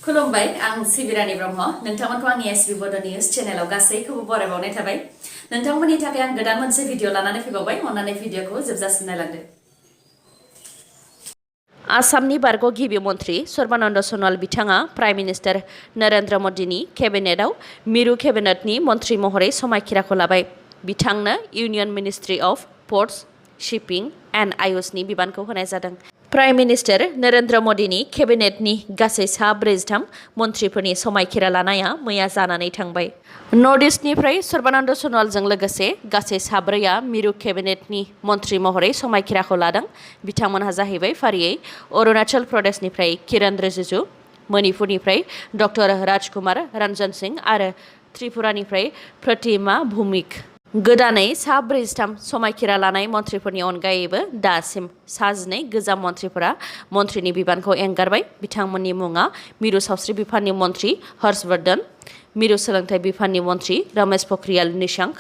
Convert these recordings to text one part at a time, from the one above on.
खुलुमबाय आं सिबिरानि ब्रह्म नोंथांमोनखौ आंनि sbbodonews चेनेलाव गासैखौबो बरायबावनाय थाबाय नोंथांमोननि थाखाय आं गोदान मोनसे भिडिअ लानानै फैबावबाय अन्नानै भिडिअखौ जोबजासिम नायलांदो आसामनि बारग' गिबि मन्थ्रि सर्बानन्द सन'वाल बिथाङा प्राइम मिनिस्टार नरेन्द्र मदिनि केबिनेटआव मिरु केबिनेटनि मन्थ्रि महरै समायखिराखौ लाबाय बिथांनो union ministry of ports shipping and आयुषनि बिबानखौ होनाय जादों प्राइम मिनिस्टार नरेन्द्र मदिनि केबिनेटनि गासै सा 43 मन्थ्रिफोरनि समायखिरा लानाया मैया जानानै थांबाय नर्थ इस्टनिफ्राय सर्बानन्द सन'वालजों लोगोसे गासै साब्रैया मिरु केबिनेटनि मन्थ्रि महरै समायखिराखौ लादों बिथांमोनहा जाहैबाय फारियै अरुणाचल प्रदेशनिफ्राय किरण रिजिजु मणिपुरनिफ्राय डक्टर राजकुमार रन्जन सिंह आरो त्रिपुरानिफ्राय प्रतिमा भौमिक गोदानै सा 43 समायखिरा लानाय मन्थ्रिफोरनि अनगायैबो दासिम सा 12 गोजाम मन्थ्रिफोरा मन्थ्रिनि बिबानखौ एंगारबाय बिथांमोननि मुङा मिरु सावस्रि बिफाननि मन्थ्रि हर्षवर्धन मिरु सोलोंथाइ बिफाननि मन्थ्रि रमेश पोखरियाल निशंक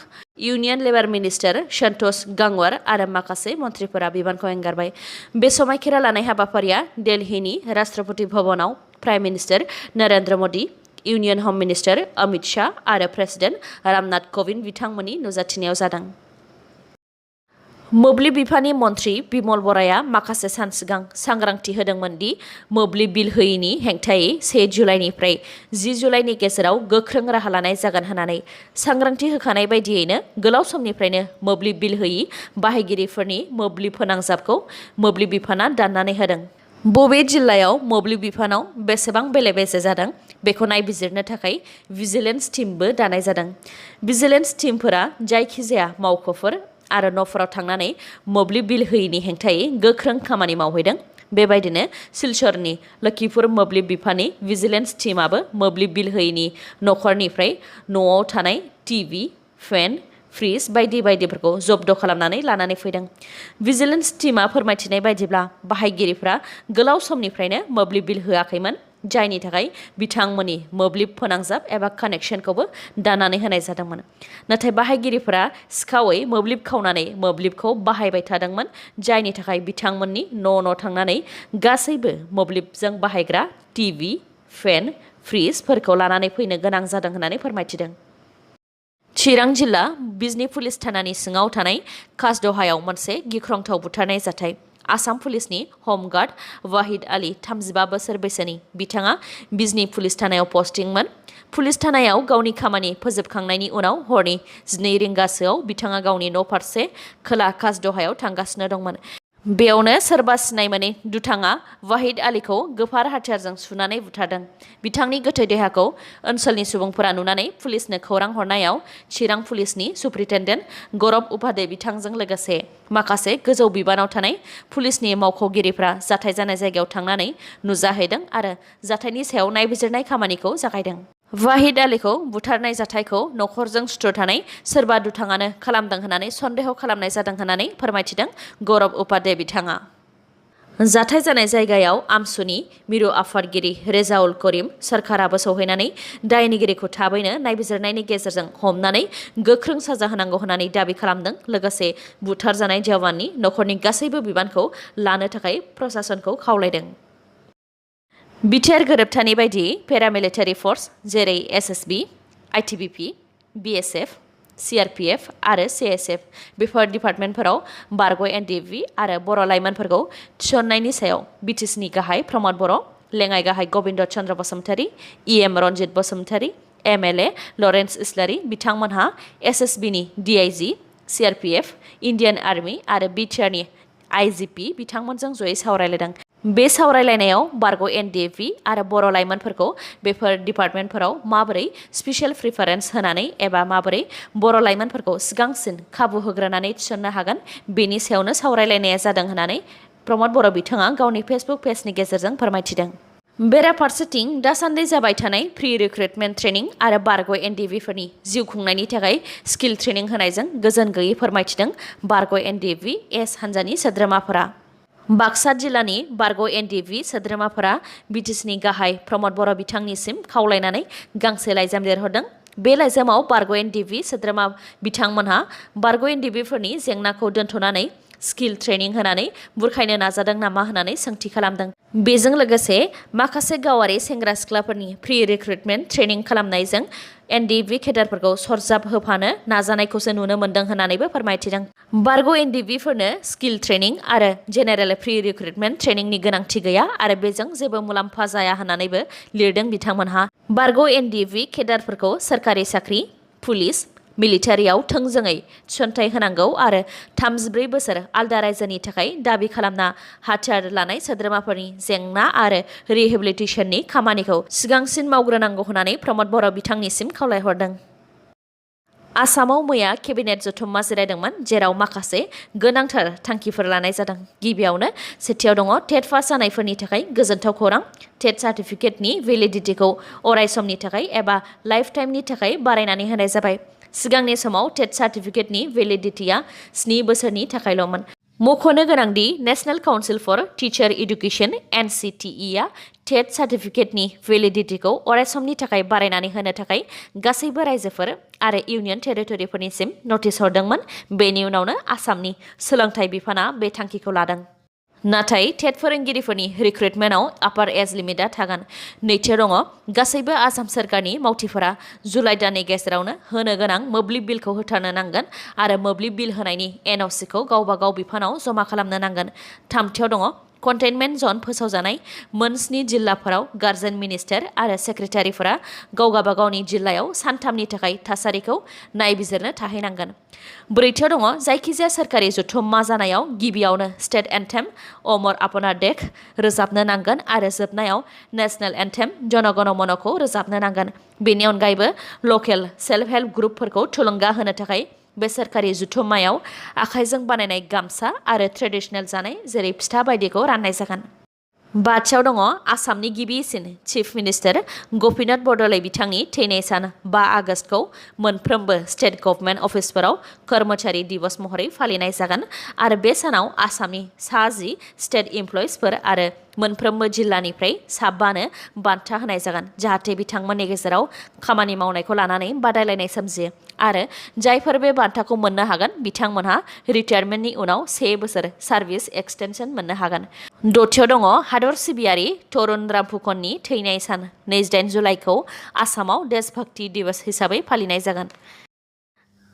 इउनियन लेबार मिनिस्टार सन्तोष गंगवार आरो माखासे मन्थ्रिफोरा बिबानखौ एंगारबाय बे समायखिरा लानाय हाबाफारिया दिल्लीनि राष्ट्रपति भवनाव prime minister Narendra Modi union हम मिनिस्टार अमित शाह आरो प्रेसिडेन्ट रामनाथ कोविन्द बिथांमोननि नुजाथिनायाव जादों मोब्लिब बिफाननि मन्थ्रि बिमल बराया माखासे सान सिगां सांग्रांथि होदोंमोन दि मोब्लिब बिल होयैनि हेंथायै 1 जुलाइनिफ्राय 10 जुलाइनि गेजेराव गोख्रों राहा लानाय जागोन होननानै सांग्रांथि होखानाय बायदियैनो गोलाव समनिफ्रायनो मोब्लिब बिल होयि बाहायगिरिफोरनि मोब्लिब फोनांजाबखौ मोब्लिब बिफाना दाननानै होदों बबे जिल्लायाव मोब्लिब बिफानाव बेसेबां बेले-बेजे जादों बेखौ नायबिजिरनो थाखाय भिजिलेन्स टीमबो दानाय जादों भिजिलेन्स टीमफोरा जायखिजाया मावख'फोर आरो न'फोराव थांनानै मोब्लिब बिल होयैनि हेंथायै गोख्रों खामानि मावहैदों बेबायदिनो सिलचरनि लखीपुर मोब्लिब बिफाननि भिजिलेन्स टीमाबो मोब्लिब बिल होयैनि न'खरनिफ्राय न'आव थानाय टिभि फेन फ्रिज बायदि बायदिफोरखौ जब्द खालामनानै लानानै फैदों भिजिलेन्स टीमा फोरमायथिनाय बायदिब्ला बाहायगिरिफ्रा गोलाव समनिफ्रायनो मोब्लिब बिल होआखैमोन जायनि थाखाय बिथांमोननि मोब्लिब फोनांजाब एबा कानेक्सनखौबो दाननानै होनाय जादोंमोन नाथाय बाहायगिरिफोरा सिखावै मोब्लिब खावनानै मोब्लिबखौ बाहायबाय थादोंमोन जायनि थाखाय बिथांमोननि न' थांनानै गासैबो मोब्लिबजों बाहायग्रा टिभि फेन फ्रिजफोरखौ लानानै फैनो गोनां जादों होननानै फोरमायथिदों चिरां जिल्ला बिजनी पुलिस थानानि सिङाव थानाय कासदहायाव मोनसे गिख्रंथाव बुथारनाय जाथाय आसाम पुलिसनि हमगार्ड वाहिद आली 35 बोसोर बैसोनि बिथाङा बिजनी पुलिस थानायाव पस्टिंमोन पुलिस थानायाव गावनि खामानि फोजोबखांनायनि उनाव हरनि 12 रिंगासोआव बिथाङा गावनि न' फारसे खोला कासदहायाव थांगासिनो दंमोन बेयावनो सोरबा सिनाय मोनै दुथाङा वाहिद आलीखौ गोफार हाथियारजों सुनानै बुथारदों बिथांनि गोथै देहाखौ ओनसोलनि सुबुंफोरा नुनानै पुलिसनो खौरां हरनायाव चिरां पुलिसनि सुप्रिटेन्डेन्ट गौरब उपाध्याय बिथांजों लोगोसे माखासे गोजौ बिबानाव थानाय पुलिसनि मावख'गिरिफ्रा जाथाय जानाय जायगायाव थांनानै नुजाहैदों आरो जाथायनि सायाव नायबिजिरनाय खामानिखौ जागायदों वाहिद आलीखौ बुथारनाय जाथायखौ न'खरजों सुथुर थानाय सोरबा दुथाङानो खालामदों होननानै सन्देह खालामनाय जादों होननानै फोरमायथिदों गौरब उपाध्याय बिथाङा जाथाय जानाय जायगायाव आमसुनि मिरु आफादगिरि रेजाउल करिम सरकाराबो सौहैनानै दायनिगिरिखौ थाबैनो नायबिजिरनायनि गेजेरजों हमनानै गोख्रों साजा होनांगौ होननानै दाबि खालामदों लोगोसे बुथारजानाय जवाननि न'खरनि गासैबो बिबानखौ लानो थाखाय प्रशासनखौ खावलायदों बिटिआर गोरोबथानि बायदि पेरामिलिटारि फर्स जेरै एसएसबि आइटिबिपि बिएसएफ सिआरपिएफ आरो सिएसएफ बेफोर डिपार्टमेन्टफोराव बारग' एनडिएफबि आरो बर' लाइमोनफोरखौ थिसननायनि सायाव बिटिसिनि गाहाय प्रमद बर' लेङाइ गाहाय Gobinda Chandra Basumatary EM Ranjit Basumatary MLA Lawrence Islary बिथांमोनहा एसएसबिनि डिआइजि सिआरपिएफ इन्डियान आर्मी आरो बिटिआरनि आइजिपि बिथांमोनजों जयै सावरायलायदों बे सावरायलायनायाव बारग' एनडिएफबि आरो बर' लाइमोनफोरखौ बेफोर डिपार्टमेन्टफोराव माबोरै स्पेसियेल प्रिफारेन्स होनानै एबा माबोरै बर' लाइमोनफोरखौ सिगांसिन खाबु होग्रोनानै थिसननो हागोन बेनि सायावनो सावरायलायनाया जादों होननानै प्रमद बर' बिथाङा गावनि फेसबुक पेजनि गेजेरजों फोरमायथिदों बेराफारसेथिं दासान्दि जाबाय थानाय प्रि रिक्रुटमेन्ट ट्रेनिं आरो बारग' एनडिएफबिफोरनि जिउ खुंनायनि थाखाय स्किल ट्रेनिं होनायजों गोजोन गैयै फोरमायथिदों बारग' एनडिएफबि एस हान्जानि सोद्रोमाफोरा बाक्सा जिल्लानि बारग' एनडिएफबि सोद्रोमाफोरा बिटिसिनि गाहाय प्रमद बर' बिथांनिसिम खावलायनानै गांसे लाइजाम लिरहरदों बे लाइजामाव बारग' एनडिएफबि सोद्रोमा बिथांमोनहा बारग' एनडिएफबिफोरनि जेंनाखौ दोनथ'नानै स्किल ट्रेनिं होनानै बुरखायनो नाजादों नामा होननानै सोंथि खालामदों। बेजों लोगोसे माखासे गावारि सेंग्रा सिख्लाफोरनि प्रि रिक्रुटमेन्ट ट्रेनिं खालामनायजों एनडिबि केडारफोरखौ सरजाब होफानो नाजानायखौसो नुनो मोन्दों होननानैबो फोरमायथिदों। बारग' एनडिबिफोरनो स्किल ट्रेनिं आरो जेनेरेल प्रि रिक्रुटमेन्ट ट्रेनिंनि गोनांथि गैया आरो बेजों जेबो मुलाम्फा जाया होननानैबो लिरदों बिथांमोनहा। बारग' एनडिबि केडारफोरखौ सोरखारि साख्रि, पुलिस, मिलिटारियाव थोंजोङै थिसनथाइ होनांगौ आरो 34 बोसोर आलदा रायजोनि थाखाय दाबि खालामना हाथियार लानाय सोद्रोमाफोरनि जेंना आरो रिहेबिलिटेसननि खामानिखौ सिगांसिन मावग्रोनांगौ होननानै प्रमद बर' बिथांनिसिम खावलायहरदों। आसामाव मैया केबिनेट जथुम्मा जिरायदोंमोन, जेराव माखासे गोनांथार थांखिफोर लानाय जादों। गिबियावनो सेथियाव दङ टेट पास जानायफोरनि थाखाय गोजोनथाव खौरां। टेट सार्टिफिकेटनि भेलिडिटिखौ अराय समनि थाखाय एबा लाइफ टाइमनि थाखाय बारायनानै होनाय जाबाय। सिगांनि समाव टेट सार्टिफिकेटनि भेलिडिटिया 7 बोसोरनि थाखायल'मोन। मख'नो गोनांदि national council for teacher education (NCTE) आ टेट सार्टिफिकेटनि भेलिडिटिखौ अरायसमनि थाखाय बारायनानै होनो थाखाय गासैबो रायजोफोर आरो इउनियन टेरिटरिफोरनिसिम नटिस हरदोंमोन। बेनि उनावनो आसामनि सोलोंथाइ बिफाना बे थांखिखौ लादों। नाथाय टेट फोरोंगिरिफोरनि रिक्रुटमेन्टआव आपार एज लिमिटआ थागोन। नैथियाव दङ गासैबो आसाम सोरखारनि मावथिफोरा जुलाइ दाननि गेजेरावनो होनो गोनां मोब्लिब बिलखौ होथारनो नांगोन आरो मोब्लिब बिल होनायनि NOCखौ गावबा गाव बिफानाव जमा खालामनो नांगोन। थामथियाव दङ कन्टेनमेन्ट जन फोसावजानाय मोन 7 जिल्लाफोराव गार्जेन मिनिस्टार आरो सेक्रेटारिफोरा गावबा गावनि जिल्लायाव सानथामनि थाखाय थासारिखौ नायबिजिरनो थाहैनांगोन। ब्रैथियाव दङ जायखिजाया सोरखारि जथुम्मा जानायाव गिबियावनो स्टेट एन्थेम अमर आपनार देश रोजाबनो नांगोन आरो जोबनायाव नेशनेल एन्थेम जन गण मनखौ रोजाबनो नांगोन। बेनि अनगायैबो लकेल सेल्फ हेल्प ग्रुपफोरखौ थुलुंगा होनो थाखाय बे सोरखारि जथुम्मायाव आखाइजों बानायनाय गामसा आरो ट्रेडिसनेल जानाय जेरै फिथा बायदिखौ राननाय जागोन। बाथियाव दङ आसामनि गिबिसिन चिफ मिनिस्टार गपिनाथ बरदलै बिथांनि थैनाय सान 5 आगस्तखौ मोनफ्रोमबो स्टेट गभर्नमेन्ट अफिसफोराव कर्मचारि दिवस महरै फालिनाय जागोन आरो बे सानाव आसामनि सा 10 स्टेट इमप्लयिजफोर आरो मोनफ्रोमबो जिल्लानिफ्राय 5नो बान्था होनाय जागोन, जाहाथे बिथांमोननि गेजेराव खामानि मावनायखौ लानानै बादायलायनाय सोमजियो आरो जायफोर बे बान्थाखौ मोननो हागोन बिथांमोनहा रिटायारमेन्टनि उनाव 1 बोसोर सार्भिस एक्सटेनसन मोननो हागोन। दथियाव दङ हादर सिबियारि तरुण रामफुकननि थैनाय सान 28 जुलाइखौ आसामाव देशभक्ति दिवस हिसाबै फालिनाय जागोन।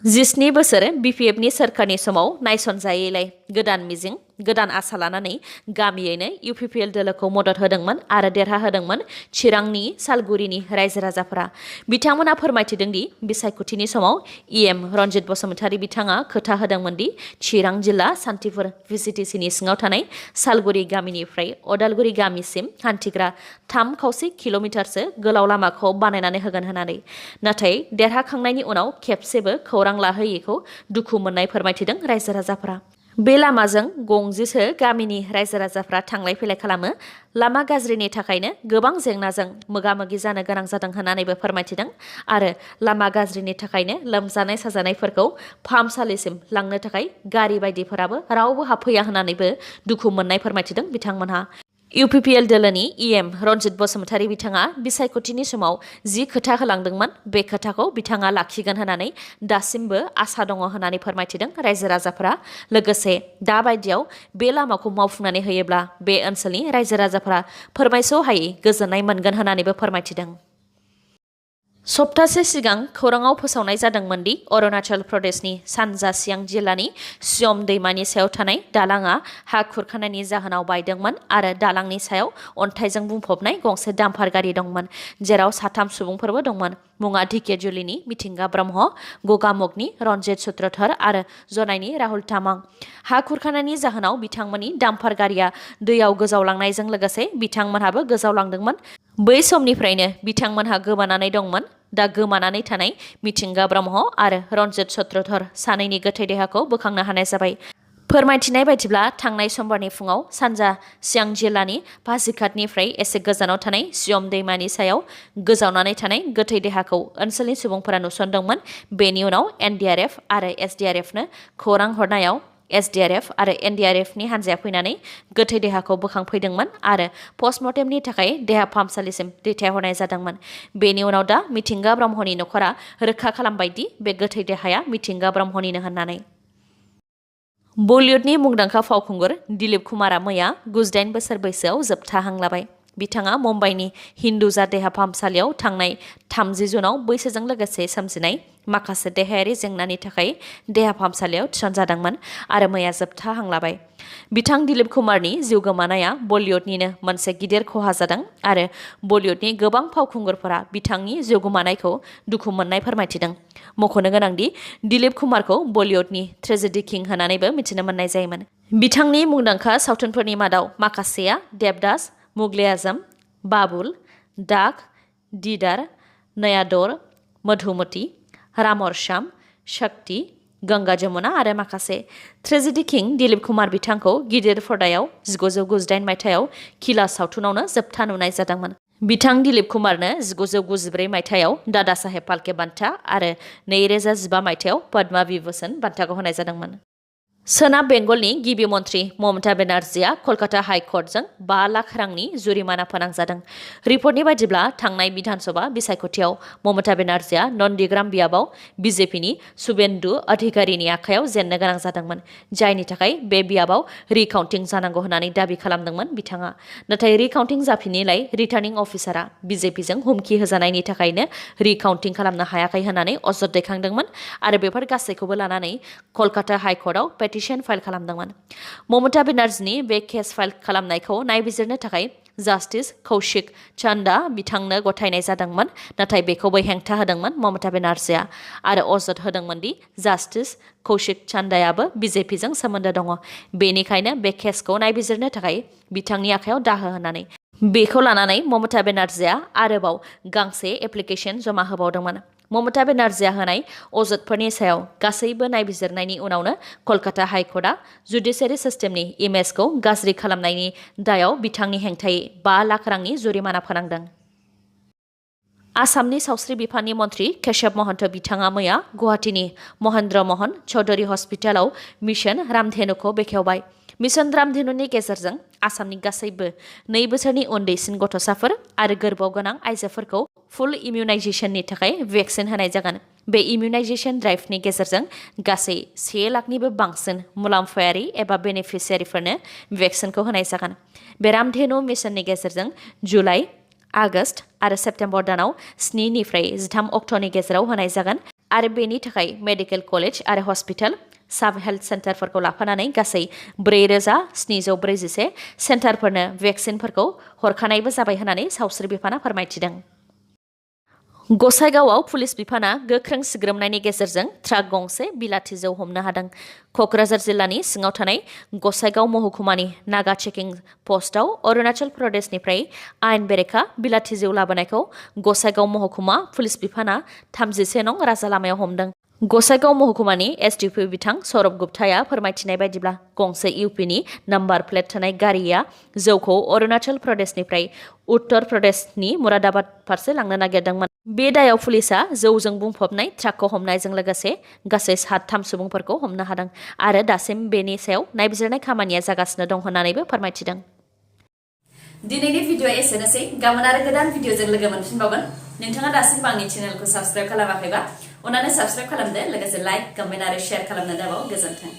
17 बोसोर BPFनि सोरखारनि समाव नायसनजायैलाय गोदान मिजिं, गोदान आसा लानानै गामियैनो UPPL दोलोखौ मदद होदोंमोन आरो देरहाहोदोंमोन चिरांनि सालगुरिनि रायजो राजाफोरा। बिथांमोना फोरमायथिदों दि बिसायख'थिनि समाव EM रन्जित बसुमतारी बिथाङा खोथा होदोंमोन दि चिरां जिल्ला सान्तिपुर VCTCनि सिङाव थानाय सालगुरि गामिनिफ्राय अदालगुरि गामिसिम हान्थिग्रा 3.25 किल'मिटारसो गोलाव लामाखौ बानायनानै होगोन होननानै। नाथाय देरहाखांनायनि उनाव खेबसेबो खौरां लाहैयैखौ दुखु मोननाय फोरमायथिदों रायजो राजाफोरा। बे लामाजों गंजिसो गामिनि रायजो राजाफ्रा थांलाय फैलाय खालामो। लामा गाज्रिनि थाखायनो गोबां जेंनाजों मोगा-मोगि जानो गोनां जादों होननानैबो फोरमायथिदों आरो लामा गाज्रिनि थाखायनो लोमजानाय साजानायफोरखौ फाहामसालिसिम लांनो थाखाय गारि बायदिफोराबो रावबो हाबफैया होननानैबो दुखु मोननाय फोरमायथिदों बिथांमोनहा। UPPL दोलोनि EM रन्जित बसुमतारी बिथाङा बिसायख'थिनि समाव जि खोथा होलांदोंमोन बे खोथाखौ बिथाङा लाखिगोन होननानै दासिमबो आसा दङ होननानै फोरमायथिदों रायजो राजाफोरा। लोगोसे दाबायदियाव बे लामाखौ मावफुंनानै होयोब्ला बे ओनसोलनि रायजो राजाफोरा फोरमायस'हायै गोजोननाय मोनगोन होननानैबो फोरमायथिदों। सप्तासे सिगां खौराङाव फोसावनाय जादोंमोन दि अरुणाचल प्रदेशनि सानजा सियां जिल्लानि सियम दैमानि सायाव थानाय दालांआ हा खुरखानायनि जाहोनाव बायदोंमोन आरो दालांनि सायाव अन्थाइजों बुंफबनाय गंसे डाम्पार गारि दंमोन, जेराव 3 सुबुंफोरबो दंमोन। मुङा ढेकियाजुलिनि मिथिंगा ब्रह्म, गगामुगनि रन्जित सूत्रधर आरो जनाइनि राहुल तामां। हा खुरखानायनि जाहोनाव बिथांमोननि डाम्पार गारिया दैयाव गोजावलांनायजों लोगोसे बिथांमोनहाबो गोजावलांदोंमोन। बै समनिफ्रायनो बिथांमोनहा गोमानानै दंमोन। दा गोमानानै थानाय मिथिंगा ब्रह्म आरो रन्जित सूत्रधर सानैनि गोथै देहाखौ बोखांनो हानाय जाबाय। फोरमायथिनाय बायदिब्ला थांनाय समबारनि फुङाव सानजा सियां जिल्लानि पासिघाटनिफ्राय एसे गोजानाव थानाय सियम दैमानि सायाव गोजावनानै थानाय गोथै देहाखौ ओनसोलनि सुबुंफोरा नुसनदोंमोन। बेनि उनाव NDRF आरो SDRFनो खौरां हरनायाव SDRF आरो NDRFनि हान्जाया फैनानै गोथै देहाखौ बोखांफैदोंमोन आरो पस्टमर्टेमनि थाखाय देहा फाहामसालिसिम दैथायहरनाय जादोंमोन। बेनि उनाव दा मिथिंगा ब्रह्मनि नखरा रोखा खालामबाय दि बे गोथै देहाया मिथिंगा ब्रह्मनिनो होननानै। बलिउडनि मुंदांखा फावखुंगुर दिलीप कुमारा मैया 98 बोसोर बैसोआव जोबथाहांलाबाय। बिथाङा मुम्बाइनि हिन्दुजा देहा फाहामसालियाव थांनाय 30 जुनाव बैसोजों लोगोसे सोमजिनाय माखासे देहायारि जेंनानि थाखाय देहा फाहामसालियाव थिसनजादोंमोन आरो मैया जोबथाहांलाबाय। बिथां दिलीप कुमारनि जिउ गोमानाया बलिउडनिनो मोनसे गिदिर खहा जादों आरो बलिउडनि गोबां फावखुंगुरफोरा बिथांनि जिउ गोमानायखौ दुखु मोननाय फोरमायथिदों। मख'नो गोनांदि दिलीप कुमारखौ बलिउडनि ट्रेजेडी किं होननानैबो मिथिनो मोननाय जायोमोन। बिथांनि मुंदांखा सावथुनफोरनि मादाव माखासेया देवदास, मुगले आजम, बाबुल, दाग, दीदार, नया दौर, मधुमती, राम और श्याम, शक्ति, गंगा जमुना आरो माखासे। ट्रेजेडी किं दिलीप कुमार बिथांखौ गिदिर पर्दायाव 1998 मायथाइयाव किला सावथुनावनो जोबथा नुनाय जादोंमोन। बिथां दिलीप कुमारनो 1994 मायथाइयाव दादा साहेब फाल्के बान्था आरो 2015 मायथाइयाव पद्मा विभूषण बान्थाखौ होनाय जादोंमोन। सोनाब बेंगलनि गिबि मन्थ्रि ममता बेनार्जीआ कलकाता हाइकर्टजों 5 लाख रांनि जुरिमाना फोनांजादों। रिपर्टनि बायदिब्ला थांनाय बिधानसभा बिसायख'थियाव ममता बेनार्जीआ नन्दीग्राम बियाबाव बिजेपिनि शुभेन्दु अधिकारीनि आखायाव जेननो गोनां जादोंमोन, जायनि थाखाय बे बियाबाव रिकाउन्टिं जानांगौ होननानै दाबि खालामदोंमोन बिथाङा। नाथाय रिकाउन्टिं जाफिनैलाय रिटार्निं अफिसारआ बिजेपिजों हुमखि होजानायनि थाखायनो रिकाउन्टिं खालामनो हायाखै होननानै अजद दैखांदोंमोन आरो बेफोर गासैखौबो लानानै कलकाता हाइकर्टआव पेटिशन फाइल खालामदोंमोन। ममता बेनार्जीनि बे केस फाइल खालामनायखौ नायबिजिरनो थाखाय जास्टिस कौशिक चन्दा बिथांनो गथायनाय जादोंमोन, नाथाय बेखौबो हेंथा होदोंमोन ममता बेनार्जीआ आरो अजद होदोंमोन दि जास्टिस कौशिक चन्दायाबो बिजेपिजों सोमोन्दो दङ, बेनिखायनो बे केसखौ नायबिजिरनो थाखाय बिथांनि आखायाव दाहो होननानै। बेखौ लानानै ममता बेनार्जीआ आरोबाव गांसे एप्लिकेशन जमा होबावदोंमोन। ममता बेनार्जीआ होनाय अजदफोरनि सायाव गासैबो नायबिजिरनायनि उनावनो कलकाता हाइकर्टआ जुडिसियारि सिस्टेमनि इमेजखौ गाज्रि खालामनायनि दायाव बिथांनि हेंथायै 5 लाख रांनि जुरिमाना फोनांदों। आसामनि सावस्रि बिफाननि मन्थ्रि केशव महन्त बिथाङा मैया गुवाहाटीनि महेन्द्र मोहन चौधुरी हस्पिटालाव मिशन रामधेनुखौ बेखेवबाय। मिशन रामधेनुनि गेजेरजों आसामनि गासैबो 2 बोसोरनि उन्दैसिन गथ'साफोर आरो गोरबोआव गोनां आइजोफोरखौ फुल इमिउनाइजेशननि थाखाय भेक्सिन होनाय जागोन। बे इमिउनाइजेशन ड्राइभनि गेजेरजों गासै 1 लाखनिबो बांसिन मुलाम्फायारि एबा बेनिफिसियारिफोरनो भेक्सिनखौ होनाय जागोन। बे रामधेनु मिशननि गेजेरजों जुलाइ, आगस्त आरो सेप्तेम्बर दानाव 7 निफ्राय 13 अक्ट'नि गेजेराव होनाय जागोन आरो बेनि थाखाय मेडिकेल कलेज आरो हस्पिटाल, साब हेल्थ सेन्टारफोरखौ लाफानानै गासै 4741 सेन्टारफोरनो भेक्सिनफोरखौ हरखानायबो जाबाय होननानै सावस्रि बिफाना फोरमायथिदों। गसाइगावआव पुलिस बिफाना गोख्रों सिग्रोमनायनि गेजेरजों ट्राक गंसे बिलाथि जौ हमनो हादों। क'क्राझार जिल्लानि सिङाव थानाय गसाइगाव महकुमानि नागा चेकिं पस्टआव अरुणाचल प्रदेशनिफ्राय आयेन बेरेखा बिलाथि जौ लाबोनायखौ गसाइगाव महकुमा पुलिस बिफाना 31 नं राजा लामायाव हमदों। गसाइगाव महकुमानि एसडिपि बिथां सौरभ गुप्ताया फोरमायथिनाय बायदिब्ला गंसे इउपिनि नाम्बार प्लेट थानाय गारिया जौखौ अरुणाचल प्रदेशनिफ्राय उत्तर प्रदेशनि मुरादाबाद फारसे लांनो नागिरदोंमोन। बे दायाव पुलिसा जौजों बुंफबनाय ट्राकखौ हमनायजों लोगोसे गासै 7 सुबुंफोरखौ हमनो हादों आरो दासिम बेनि सायाव नायबिजिरनाय खामानिया जागासिनो दं होननानैबो फोरमायथिदों। दिनैनि भिडिअ'आ एसेनोसै। गाबोन आरो गोदान भिडिअ'जों लोगो मोनफिनबावगोन। नोंथाङा दासिमबो आंनि चेनेलखौ साबस्क्राइब खालामाखैबा अन्नानै साबस्क्राइब खालामदो, लोगोसे लाइक, कमेन्ट आरो शेयार खालामनो दाबाव। गोजोन्थों।